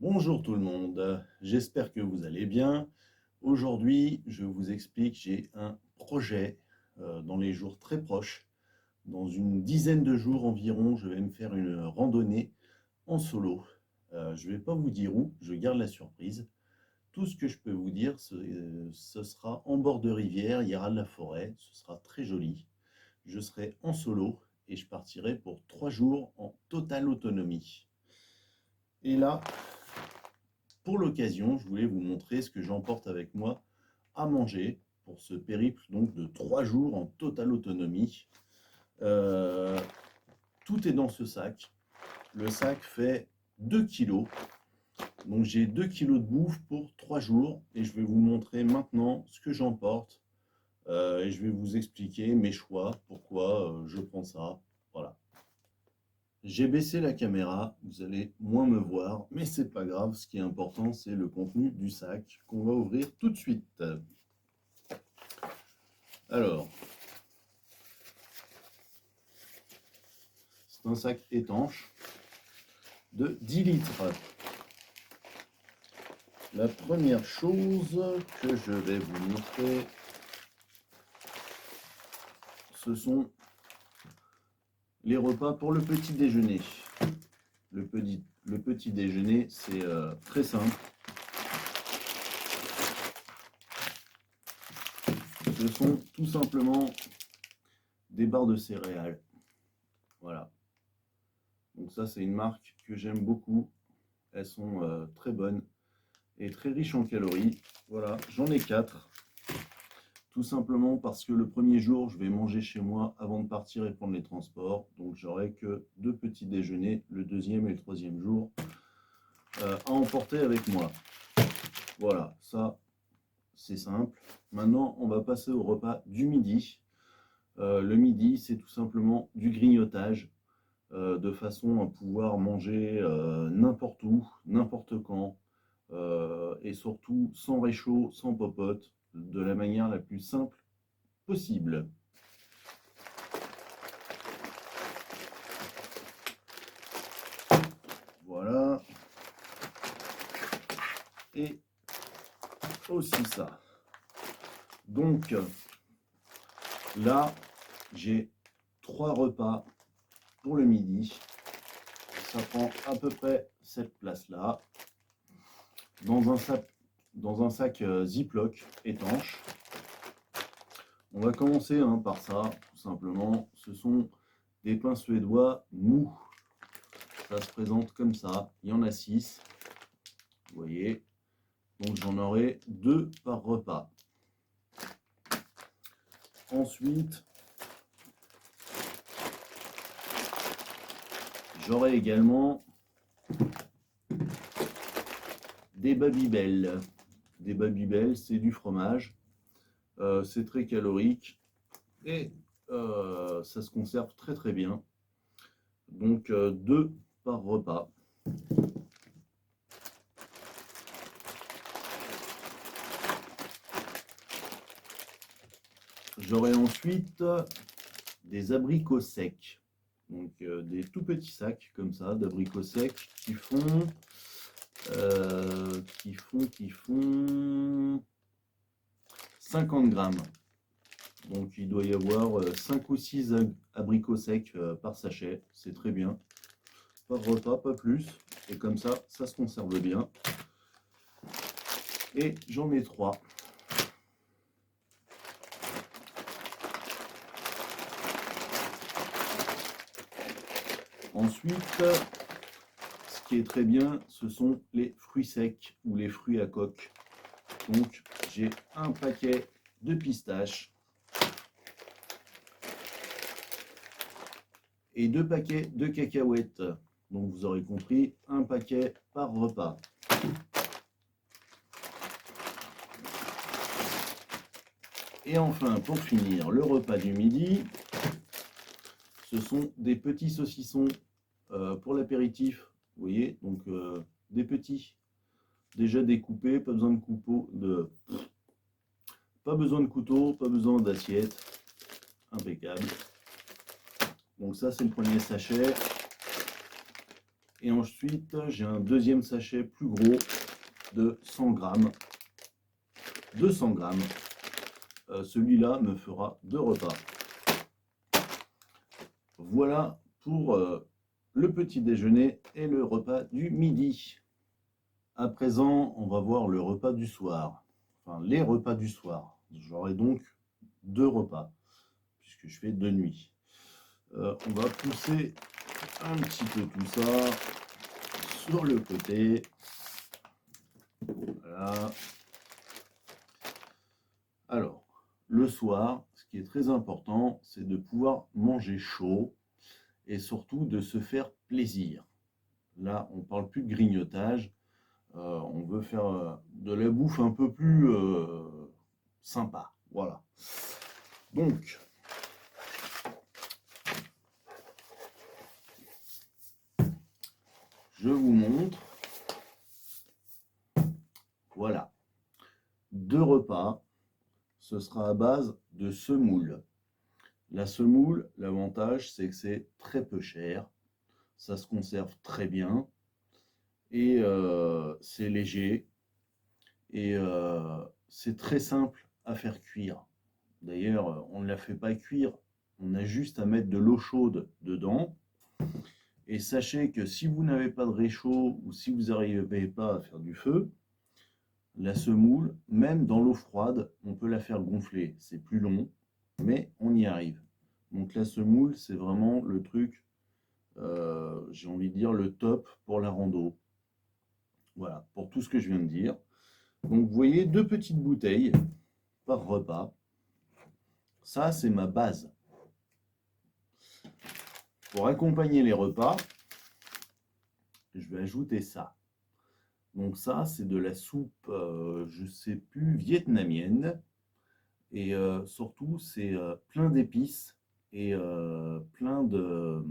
Bonjour tout le monde, j'espère que vous allez bien. Aujourd'hui, je vous explique, j'ai un projet dans les jours très proches. Dans une dizaine de jours environ, je vais me faire une randonnée en solo. Je ne vais pas vous dire où, je garde la surprise. Tout ce que je peux vous dire, ce sera en bord de rivière, il y aura de la forêt, ce sera très joli. Je serai en solo et je partirai pour 3 jours en totale autonomie. Et là, pour l'occasion, je voulais vous montrer ce que j'emporte avec moi à manger pour ce périple donc de 3 jours en totale autonomie. Euh, Tout est dans ce sac. Le sac fait 2 kilos. Donc j'ai 2 kilos de bouffe pour 3 jours et je vais vous montrer maintenant ce que j'emporte et je vais vous expliquer mes choix, pourquoi je prends ça. Voilà. J'ai baissé la caméra, vous allez moins me voir, mais c'est pas grave, ce qui est important c'est le contenu du sac qu'on va ouvrir tout de suite. Alors, c'est un sac étanche de 10 litres. La première chose que je vais vous montrer, ce sont les repas pour le petit déjeuner. Le petit déjeuner, c'est très simple. Ce sont tout simplement des barres de céréales. Voilà. Donc ça, c'est une marque que j'aime beaucoup. Elles sont très bonnes et très riches en calories. Voilà, j'en ai 4. Tout simplement parce que le premier jour, je vais manger chez moi avant de partir et prendre les transports. Donc j'aurai que 2 petits déjeuners, le deuxième et le troisième jour, à emporter avec moi. Voilà, ça c'est simple. Maintenant, on va passer au repas du midi. Le midi, c'est tout simplement du grignotage, de façon à pouvoir manger n'importe où, n'importe quand, et surtout sans réchaud, sans popote, de la manière la plus simple possible. Voilà. Et aussi ça. Donc là, j'ai 3 repas pour le midi. Ça prend à peu près cette place-là. Dans un sac Ziploc étanche. On va commencer par ça, tout simplement. Ce sont des pains suédois mous. Ça se présente comme ça. Il y en a 6. Vous voyez. Donc j'en aurai 2 par repas. Ensuite, j'aurai également des Babybel. Des Babybel, c'est du fromage. C'est très calorique et ça se conserve très très bien. Donc 2 par repas. J'aurai ensuite des abricots secs. Donc des tout petits sacs comme ça d'abricots secs qui font 50 grammes. Donc il doit y avoir 5 ou 6 abricots secs par sachet. C'est très bien. Pas de repas, pas plus. Et comme ça, ça se conserve bien. Et j'en ai 3. Ensuite, ce qui est très bien, ce sont les fruits secs ou les fruits à coque. Donc j'ai un paquet de pistaches et 2 paquets de cacahuètes. Donc vous aurez compris, un paquet par repas. Et enfin, pour finir, le repas du midi, ce sont des petits saucissons pour l'apéritif. Vous voyez, donc des petits, déjà découpés, pas besoin de pas besoin de couteau, pas besoin d'assiette. Impeccable. Donc ça, c'est le premier sachet. Et ensuite, j'ai un deuxième sachet plus gros de 100 grammes. 200 grammes. Celui-là me fera 2 repas. Voilà pour le petit déjeuner et le repas du midi. À présent, on va voir le repas du soir. Enfin, les repas du soir. J'aurai donc 2 repas, puisque je fais 2 nuits. On va pousser un petit peu tout ça sur le côté. Voilà. Alors, le soir, ce qui est très important, c'est de pouvoir manger chaud et surtout de se faire plaisir. Là, on ne parle plus de grignotage. On veut faire de la bouffe un peu plus sympa. Voilà. Donc, je vous montre. Voilà. 2 repas. Ce sera à base de semoule. La semoule, l'avantage, c'est que c'est très peu cher. Ça se conserve très bien. Et c'est léger. Et c'est très simple à faire cuire. D'ailleurs, on ne la fait pas cuire. On a juste à mettre de l'eau chaude dedans. Et sachez que si vous n'avez pas de réchaud ou si vous n'arrivez pas à faire du feu, la semoule, même dans l'eau froide, on peut la faire gonfler. C'est plus long, mais on y arrive. Donc la semoule, c'est vraiment le truc, j'ai envie de dire, le top pour la rando. Voilà, pour tout ce que je viens de dire. Donc vous voyez, 2 petites bouteilles par repas. Ça, c'est ma base. Pour accompagner les repas, je vais ajouter ça. Donc ça, c'est de la soupe, je ne sais plus, vietnamienne. Et surtout, c'est plein d'épices et plein de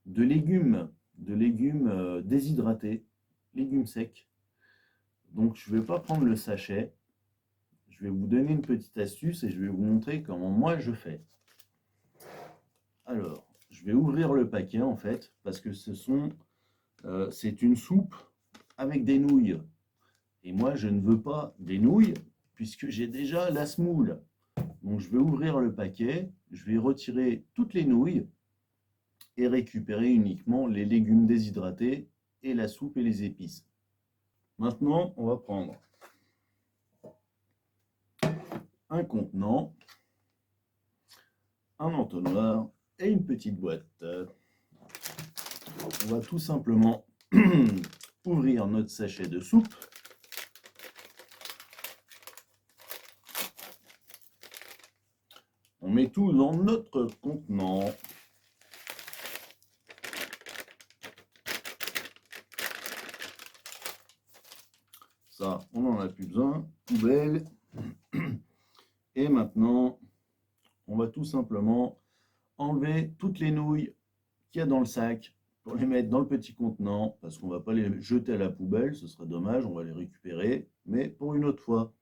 légumes déshydratés, légumes secs. Donc je ne vais pas prendre le sachet. Je vais vous donner une petite astuce et je vais vous montrer comment moi je fais. Alors, je vais ouvrir le paquet en fait, parce que c'est une soupe avec des nouilles. Et moi, je ne veux pas des nouilles, puisque j'ai déjà la semoule. Donc, je vais ouvrir le paquet, je vais retirer toutes les nouilles et récupérer uniquement les légumes déshydratés et la soupe et les épices. Maintenant, on va prendre un contenant, un entonnoir et une petite boîte. On va tout simplement ouvrir notre sachet de soupe. On met tout dans notre contenant. Ça, on n'en a plus besoin. Poubelle. Et maintenant, on va tout simplement enlever toutes les nouilles qu'il y a dans le sac pour les mettre dans le petit contenant, parce qu'on ne va pas les jeter à la poubelle, ce serait dommage, on va les récupérer, mais pour une autre fois.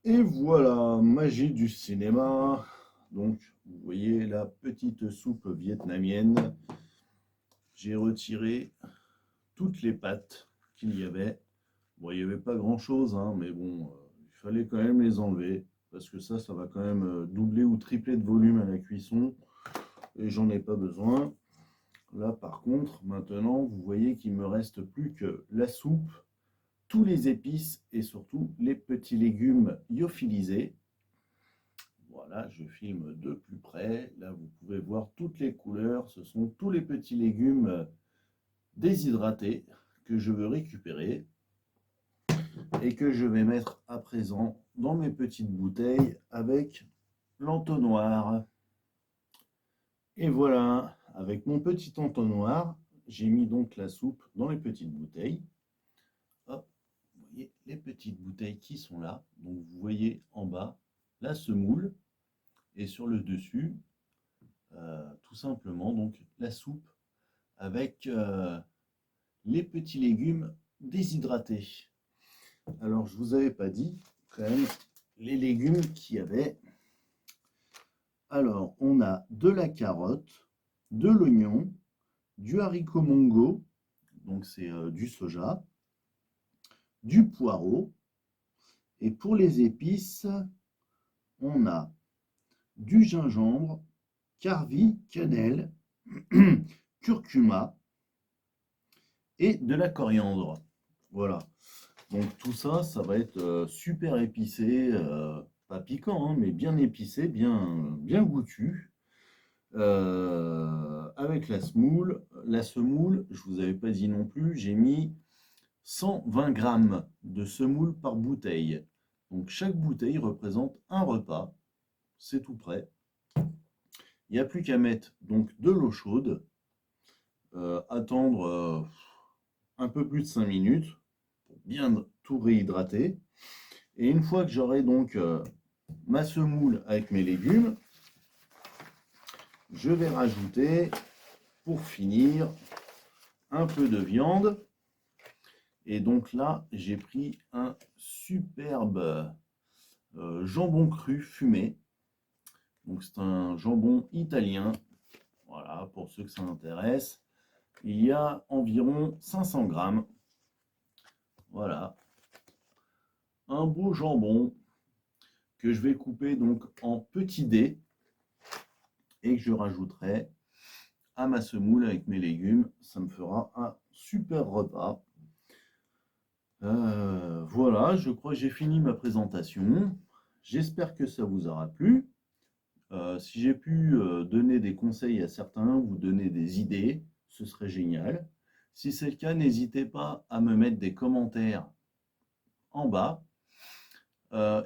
Et voilà, magie du cinéma. Donc, vous voyez la petite soupe vietnamienne. J'ai retiré toutes les pâtes qu'il y avait. Bon, il n'y avait pas grand-chose, hein, mais bon, il fallait quand même les enlever, parce que ça va quand même doubler ou tripler de volume à la cuisson, et j'en ai pas besoin. Là, par contre, maintenant, vous voyez qu'il me reste plus que la soupe, tous les épices et surtout les petits légumes lyophilisés. Voilà, je filme de plus près. Là, vous pouvez voir toutes les couleurs. Ce sont tous les petits légumes déshydratés que je veux récupérer et que je vais mettre à présent dans mes petites bouteilles avec l'entonnoir. Et voilà, avec mon petit entonnoir, j'ai mis donc la soupe dans les petites bouteilles. Hop, vous voyez les petites bouteilles qui sont là. Donc vous voyez en bas la semoule et sur le dessus, tout simplement donc la soupe avec les petits légumes déshydratés. Alors je vous avais pas dit quand même les légumes qu'il y avait. Alors on a de la carotte, de l'oignon, du haricot mongo, donc c'est du soja, du poireau, et pour les épices, on a du gingembre, carvi, cannelle, curcuma et de la coriandre. Voilà. Donc tout ça, ça va être super épicé, pas piquant, hein, mais bien épicé, bien goûtu. Avec la semoule, je vous avais pas dit non plus, j'ai mis 120 grammes de semoule par bouteille. Donc chaque bouteille représente un repas, c'est tout prêt. Il n'y a plus qu'à mettre donc de l'eau chaude, attendre un peu plus de 5 minutes pour bien tout réhydrater. Et une fois que j'aurai donc ma semoule avec mes légumes, je vais rajouter, pour finir, un peu de viande. Et donc là, j'ai pris un superbe jambon cru fumé. Donc c'est un jambon italien. Voilà, pour ceux que ça intéresse. Il y a environ 500 grammes. Voilà. Un beau jambon que je vais couper donc en petits dés et que je rajouterai à ma semoule avec mes légumes. Ça me fera un super repas. Voilà, je crois que j'ai fini ma présentation. J'espère que ça vous aura plu. Si j'ai pu donner des conseils à certains, vous donner des idées, ce serait génial. Si c'est le cas, n'hésitez pas à me mettre des commentaires en bas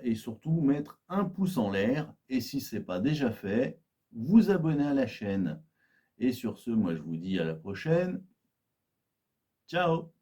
et surtout mettre un pouce en l'air. Et si ce n'est pas déjà fait, vous abonner à la chaîne. Et sur ce, moi je vous dis à la prochaine. Ciao!